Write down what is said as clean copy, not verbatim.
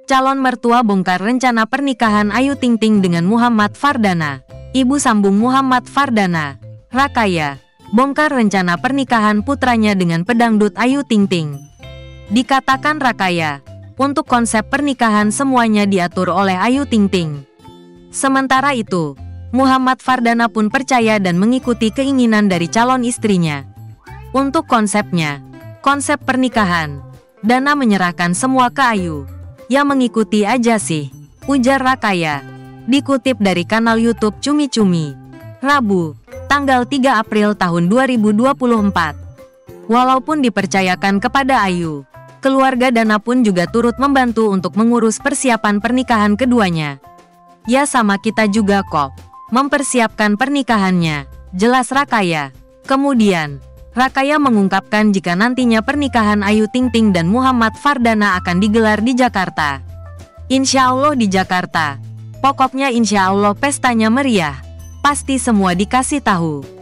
Calon mertua bongkar rencana pernikahan Ayu Ting Ting dengan Muhammad Fardana. Ibu sambung Muhammad Fardana. Rakaya, bongkar rencana pernikahan putranya dengan pedangdut Ayu Ting Ting. Dikatakan Rakaya, untuk konsep pernikahan semuanya diatur oleh Ayu Ting Ting. Sementara itu, Muhammad Fardana pun percaya dan mengikuti keinginan dari calon istrinya. Untuk konsepnya, konsep pernikahan, Dana menyerahkan semua ke Ayu. Ya mengikuti aja sih, ujar Rakaya. Dikutip dari kanal YouTube Cumi Cumi. Rabu, tanggal 3 April tahun 2024. Walaupun dipercayakan kepada Ayu, keluarga Dana pun juga turut membantu untuk mengurus persiapan pernikahan keduanya. Ya sama kita juga kok, mempersiapkan pernikahannya, jelas Rakaya. Kemudian, Rakaya mengungkapkan jika nantinya pernikahan Ayu Ting Ting dan Muhammad Fardana akan digelar di Jakarta. Insya Allah di Jakarta. Pokoknya insya Allah pestanya meriah. Pasti semua dikasih tahu.